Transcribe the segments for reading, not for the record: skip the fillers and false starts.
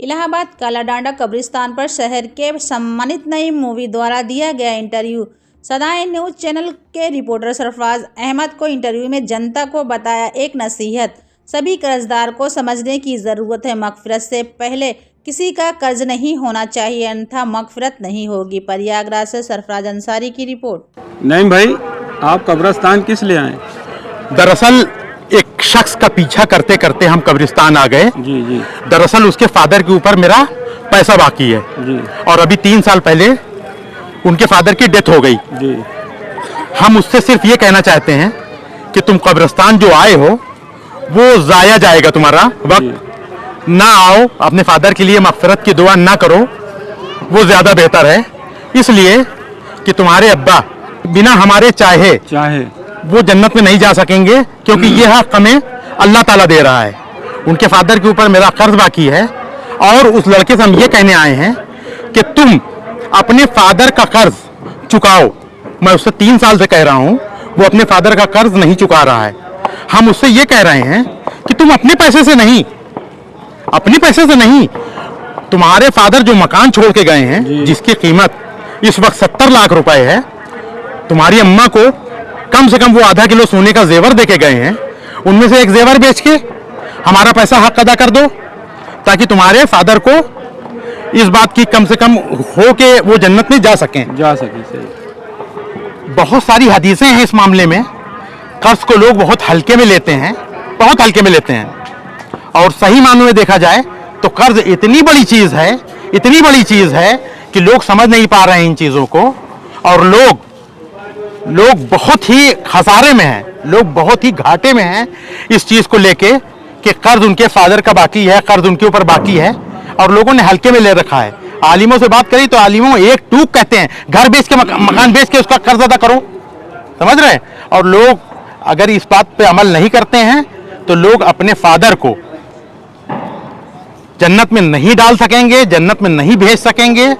इलाहाबाद कालाडांडा कब्रिस्तान पर शहर के सम्मानित नईम मूवी द्वारा दिया गया इंटरव्यू। सदाएं न्यूज चैनल के रिपोर्टर सरफराज अहमद को इंटरव्यू में जनता को बताया एक नसीहत। सभी कर्जदार को समझने की ज़रूरत है, मगफिरत से पहले किसी का कर्ज नहीं होना चाहिए, अन्यथा मगफिरत नहीं होगी। प्रयागराज से सरफराज अंसारी की रिपोर्ट। नईम भाई, आप कब्रिस्तान किस लिए आए? दरअसल एक शख्स का पीछा करते करते हम कब्रिस्तान आ गए। जी जी। दरअसल उसके फादर के ऊपर मेरा पैसा बाकी है जी। और अभी 3 साल पहले उनके फादर की डेथ हो गई। जी। हम उससे सिर्फ ये कहना चाहते हैं कि तुम कब्रिस्तान जो आए हो वो जाया जाएगा तुम्हारा वक्त, ना आओ, अपने फादर के लिए मगफिरत की दुआ ना करो, वो ज्यादा बेहतर है। इसलिए कि तुम्हारे अब्बा बिना हमारे चाहे वो जन्नत में नहीं जा सकेंगे, क्योंकि ये हक हमें अल्लाह ताला दे रहा है। उनके फादर के ऊपर मेरा कर्ज बाकी है और उस लड़के से हम ये कहने आए हैं कि तुम अपने फादर का कर्ज चुकाओ। मैं उससे 3 साल से कह रहा हूं, वो अपने फादर का कर्ज नहीं चुका रहा है। हम उससे ये कह रहे हैं कि तुम अपने पैसे से नहीं, तुम्हारे फादर जो मकान छोड़ के गए हैं जिसकी कीमत इस वक्त 70 लाख रुपए है, तुम्हारी अम्मा को कम से कम वो आधा किलो सोने का जेवर देके गए हैं, उनमें से एक जेवर बेच के हमारा पैसा हक अदा कर दो, ताकि तुम्हारे फादर को इस बात की कम से कम हो के वो जन्नत में जा सके। सही। बहुत सारी हदीसें हैं इस मामले में। कर्ज को लोग बहुत हल्के में लेते हैं, और सही मानों में देखा जाए तो कर्ज इतनी बड़ी चीज है कि लोग समझ नहीं पा रहे हैं इन चीजों को, और लोग बहुत ही खसारे में हैं, लोग बहुत ही घाटे में हैं इस चीज को लेके कि कर्ज उनके फादर का बाकी है, कर्ज उनके ऊपर बाकी है, और लोगों ने हल्के में ले रखा है। आलिमों से बात करी तो आलिमों एक टूक कहते हैं, घर बेच के मकान बेच के उसका कर्ज अदा करो, समझ रहे हैं। और लोग अगर इस बात पे अमल नहीं करते हैं तो लोग अपने फादर को जन्नत में नहीं डाल सकेंगे, जन्नत में नहीं भेज सकेंगे,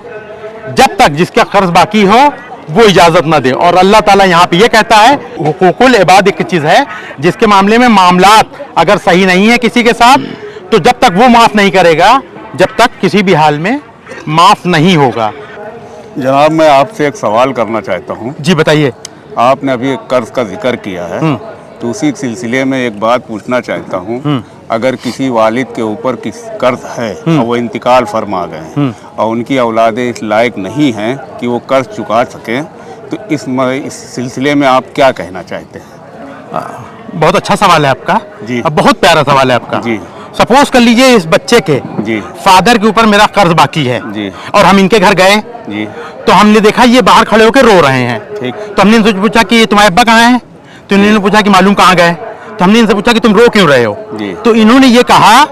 जब तक जिसका कर्ज बाकी हो वो इजाजत ना दे। और अल्लाह ताला यहाँ पे ये कहता है, हुकूकुल इबाद एक चीज है जिसके मामले में मामलात अगर सही नहीं है किसी के साथ, तो जब तक वो माफ नहीं करेगा, जब तक किसी भी हाल में माफ नहीं होगा। जनाब, मैं आपसे एक सवाल करना चाहता हूँ। जी बताइए। आपने अभी कर्ज का जिक्र किया है, तो उसी सिलसिले में एक बात पूछना चाहता हूँ। अगर किसी वालिद के ऊपर कर्ज है और वो इंतकाल फरमा गए हैं और उनकी औलादें इस लायक नहीं हैं कि वो कर्ज चुका सकें, तो इस सिलसिले में आप क्या कहना चाहते हैं? बहुत अच्छा सवाल है आपका जी। बहुत प्यारा सवाल है आपका जी। सपोज कर लीजिए इस बच्चे के जी फादर के ऊपर मेरा कर्ज बाकी है जी, और हम इनके घर गए जी, तो हमने देखा ये बाहर खड़े होकर रो रहे हैं। ठीक। तो हमने इनसे पूछा कि तुम्हारे अब्बा कहाँ हैं? तो इन्होंने पूछा कि मालूम कहाँ गए। तो हमने इनसे पूछा कि तुम रो क्यों रहे हो? तो इन्होंने ये कहा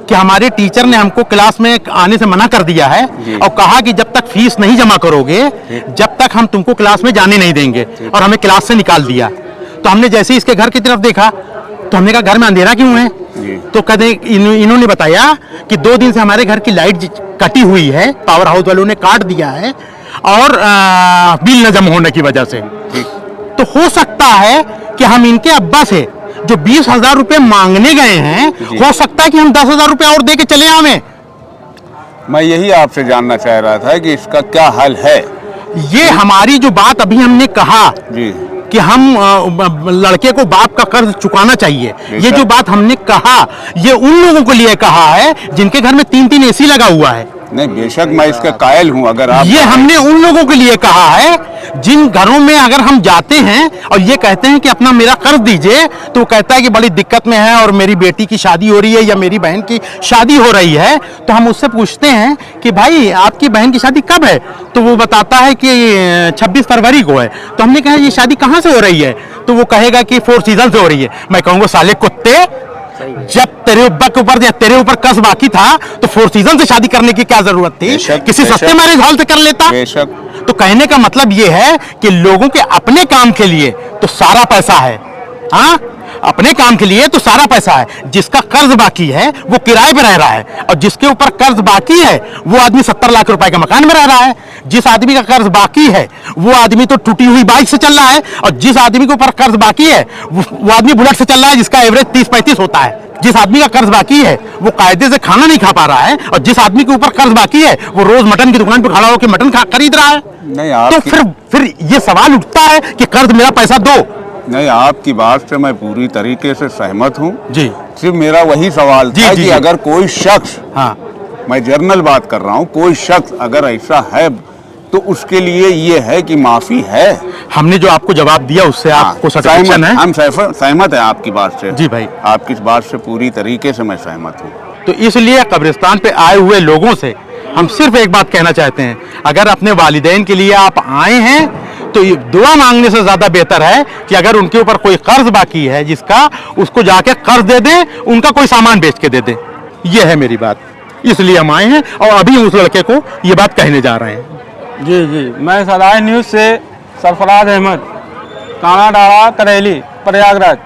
कि हमारे टीचर ने हमको क्लास में आने से मना कर दिया है और कहा कि जब तक फीस नहीं जमा करोगे जब तक हम तुमको क्लास में जाने नहीं देंगे, और हमें क्लास से निकाल दिया। तो हमने जैसे इसके घर की तरफ देखा तो हमने कहा घर में अंधेरा क्यों है? तो कहते इन्होंने बताया कि 2 दिन से हमारे घर की लाइट कटी हुई है, पावर हाउस वालों ने काट दिया है, और बिल न जमा होने की वजह से। तो हो सकता है कि हम इनके अब्बा से जो 20,000 रुपए मांगने गए हैं, हो सकता है कि हम 10,000 रुपए और दे के चले आवे। मैं यही आपसे जानना चाह रहा था कि इसका क्या हल है। ये हमारी जो बात अभी हमने कहा जी कि हम लड़के को बाप का कर्ज चुकाना चाहिए, ये जो बात हमने कहा ये उन लोगों के लिए कहा है जिनके घर में 3-3 एसी लगा हुआ है। नहीं, बेशक मैं इसका कायल हूं। अगर आप ये हमने उन लोगों के लिए कहा है जिन घरों में अगर हम जाते हैं और ये कहते हैं कि अपना मेरा कर्ज दीजिए, तो वो कहता है कि बड़ी दिक्कत में है और मेरी बेटी की शादी हो रही है या मेरी बहन की शादी हो रही है। तो हम उससे पूछते हैं कि भाई आपकी बहन की शादी कब है? तो वो बताता है कि 26 फरवरी को है। तो हमने कहा ये शादी कहाँ से हो रही है? तो वो कहेगा कि 4 सीजन से हो रही है। मैं कहूँगा साले कुत्ते, जब तेरे अब्बा के ऊपर या तेरे ऊपर कर्ज बाकी था तो 4 सीजन से शादी करने की क्या जरूरत थी? किसी सस्ते मैरिज हॉल से कर लेता। तो कहने का मतलब ये है कि लोगों के अपने काम के लिए तो सारा पैसा है, हाँ, अपने काम के लिए तो सारा पैसा है, जिसका कर्ज बाकी है वो किराए पे रह रहा है, और जिसके ऊपर कर्ज बाकी है वो आदमी 70 लाख रुपए के मकान में रह रहा है। जिस आदमी का कर्ज बाकी है वो आदमी तो टूटी हुई बाइक से चल रहा है, और जिस आदमी के ऊपर कर्ज बाकी है वो आदमी बुलेट से चल रहा है, जिसका एवरेज 30-35 होता है। जिस आदमी का कर्ज बाकी है वो कायदे से खाना नहीं खा पा रहा है, और जिस आदमी के ऊपर कर्ज बाकी है वो रोज मटन की दुकान पर खड़ा होकर मटन खरीद रहा है। नहीं, तो आपकी फिर ये सवाल उठता है कि कर्ज मेरा पैसा दो। नहीं, आपकी बात से मैं पूरी तरीके से सहमत हूँ जी सिर्फ मेरा वही सवाल जी, था जी, कि जी। अगर कोई शख्स, हाँ मैं जनरल बात कर रहा हूँ, कोई शख्स अगर ऐसा है तो उसके लिए ये है कि माफी है। हमने जो आपको जवाब दिया उससे आपको सेटिस्फैक्शन है? हम सहमत है आपकी बात से। जी भाई, आपकी इस बात से पूरी तरीके से मैं सहमत हूँ। तो इसलिए कब्रिस्तान पे आए हुए लोगों से हम सिर्फ एक बात कहना चाहते हैं, अगर अपने वालिदैन के लिए आप आए हैं तो ये दुआ मांगने से ज्यादा बेहतर है कि अगर उनके ऊपर कोई कर्ज बाकी है जिसका, उसको जाके कर्ज दे दें, उनका कोई सामान बेच के दे दें। ये है मेरी बात, इसलिए हम आए हैं और अभी उस लड़के को ये बात कहने जा रहे हैं। जी जी, मैं सदाए न्यूज़ से सरफराज अहमद, काना डाला करेली, प्रयागराज।